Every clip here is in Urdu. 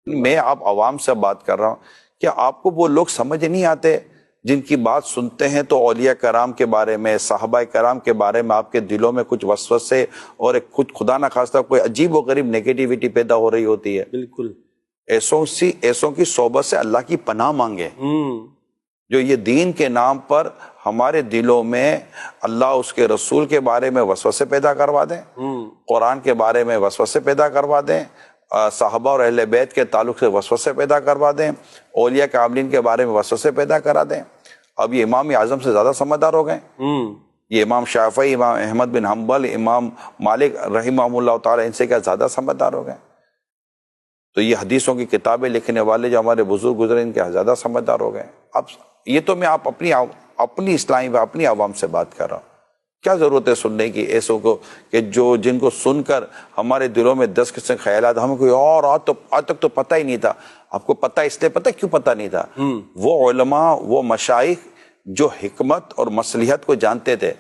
میں آپ عوام سے بات کر رہا ہوں، کیا آپ کو وہ لوگ سمجھ نہیں آتے جن کی بات سنتے ہیں تو اولیاء کرام کے بارے میں، صحابہ کرام کے بارے میں آپ کے دلوں میں کچھ وسوسے اور ایک کچھ خدا نہ خواستہ کوئی عجیب و غریب نیگیٹیوٹی پیدا ہو رہی ہوتی ہے؟ بالکل. ایسوں کی صحبت سے اللہ کی پناہ مانگے جو یہ دین کے نام پر ہمارے دلوں میں اللہ اس کے رسول کے بارے میں وسوسے پیدا کروا دیں، قرآن کے بارے میں وسوسے پیدا کروا دیں، صحابہ اور اہل بیت کے تعلق سے وسوسے پیدا کروا دیں، اولیاء کاملین کے بارے میں وسوسے پیدا کرا دیں. اب یہ امام اعظم سے زیادہ سمجھدار ہو گئے. یہ امام شافعی، امام احمد بن حنبل، امام مالک رحمہ اللہ تعالی، ان سے کیا زیادہ سمجھدار ہو گئے؟ تو یہ حدیثوں کی کتابیں لکھنے والے جو ہمارے بزرگ گزرے، ان کے زیادہ سمجھدار ہو گئے. اب یہ تو میں آپ اپنی اسلامی و اپنی عوام سے بات کر رہا ہوں. کیا ضرورت ہے سننے کی ایسوں کو کہ جن کو سن کر ہمارے دلوں میں 10 قسم کے خیالات، ہمیں کوئی اور آج تک تو پتہ ہی نہیں تھا. آپ کو پتہ اس لیے پتہ کیوں پتہ نہیں تھا؟ وہ علماء، وہ مشائخ جو حکمت اور مصلحت کو جانتے تھے،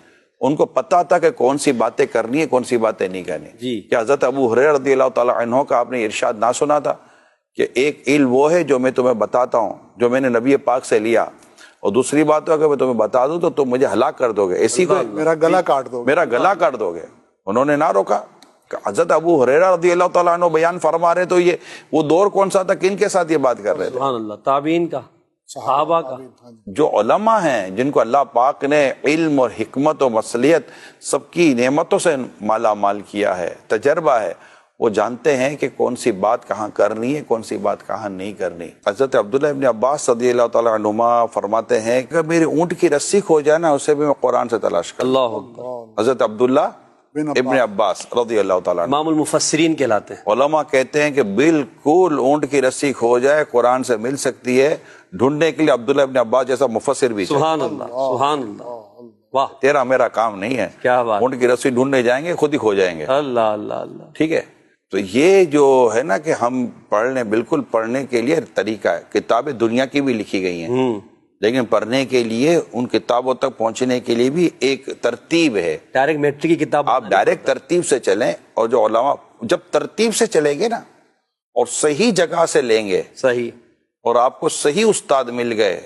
ان کو پتہ تھا کہ کون سی باتیں کرنی ہے، کون سی باتیں نہیں کرنی. کیا حضرت ابو ہریرہ رضی اللہ تعالیٰ عنہ کا آپ نے ارشاد نہ سنا تھا کہ ایک علم وہ ہے جو میں تمہیں بتاتا ہوں، جو میں نے نبی پاک سے لیا، اور دوسری بات ہے کہ میں تمہیں بتا دوں تو تم مجھے ہلاک کر دو گے، اسی کو میرا گلا کاٹ دو گے، میرا گلا کاٹ دو گے. انہوں نے نہ روکا. حضرت ابو ہریرہ رضی اللہ تعالیٰ عنہ بیان فرما رہے تو یہ وہ دور کون سا تھا، کن کے ساتھ یہ بات کر رہے تھے؟ سبحان اللہ. تابعین کا، صحابہ کا. جو علماء ہیں جن کو اللہ پاک نے علم اور حکمت اور مصلحت سب کی نعمتوں سے مالا مال کیا ہے، تجربہ ہے، وہ جانتے ہیں کہ کون سی بات کہاں کرنی ہے، کون سی بات کہاں نہیں کرنی. حضرت عبداللہ ابن عباس رضی اللہ تعالیٰ عنہما فرماتے ہیں کہ میری اونٹ کی رسی کھو جائے نا، اسے بھی میں قرآن سے تلاش کروں. اللہ اکبر. حضرت عبداللہ ابن عباس رضی اللہ تعالیٰ عنہ امام المفسرین کہلاتے ہیں. علماء کہتے ہیں کہ بالکل اونٹ کی رسی کھو جائے قرآن سے مل سکتی ہے. ڈھونڈنے کے لیے عبداللہ ابن عباس جیسا مفسر بھی چاہیے. سبحان اللہ، سبحان اللہ. واہ، تیرا میرا کام نہیں ہے. کیا بات. اونٹ کی رسی ڈھونڈنے جائیں گے، خود ہی کھو جائیں گے. اللہ اللہ اللہ. ٹھیک ہے. تو یہ جو ہے نا کہ ہم بالکل پڑھنے کے لیے طریقہ ہے. کتابیں دنیا کی بھی لکھی گئی ہیں، لیکن پڑھنے کے لیے ان کتابوں تک پہنچنے کے لیے بھی ایک ترتیب ہے. ڈائریکٹ میٹرک کی کتاب آپ ڈائریکٹ ترتیب سے چلیں، اور جو علماء جب ترتیب سے چلیں گے نا اور صحیح جگہ سے لیں گے، صحیح، اور آپ کو صحیح استاد مل گئے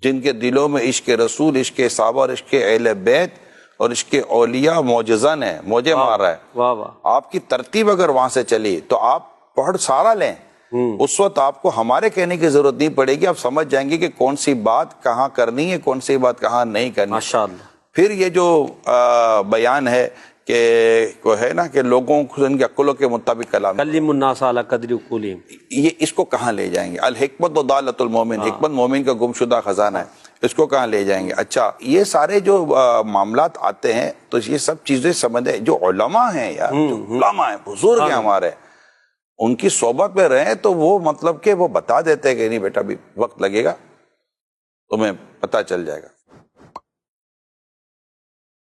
جن کے دلوں میں عشق رسول، عشق صحابہ اور عشق اہل بیت اور عشق اولیاء معجزن ہے، موجے مار رہا ہے. واہ واہ. آپ کی ترتیب اگر وہاں سے چلی تو آپ پڑھ سارا لیں. اس وقت آپ کو ہمارے کہنے کی ضرورت نہیں پڑے گی. آپ سمجھ جائیں گے کہ کون سی بات کہاں کرنی ہے، کون سی بات کہاں نہیں کرنی. ماشاءاللہ. پھر یہ جو بیان ہے کہ وہ ہے نا کہ لوگوں کو ان کی عقلوں کے مطابق کلام، کلم الناس علی قدر عقولہم، یہ اس کو کہاں لے جائیں گے؟ الحکمت و ضالۃ المومن، حکمت مومن کا گمشدہ خزانہ ہے، اس کو کہاں لے جائیں گے؟ اچھا، یہ سارے جو معاملات آتے ہیں تو یہ سب چیزیں سمجھیں. جو علماء ہیں یار، جو علماء ہیں، بزرگ ہیں ہمارے، ان کی صحبت میں رہیں تو وہ مطلب کہ وہ بتا دیتے ہیں کہ نہیں بیٹا ابھی وقت لگے گا، تمہیں پتہ چل جائے گا.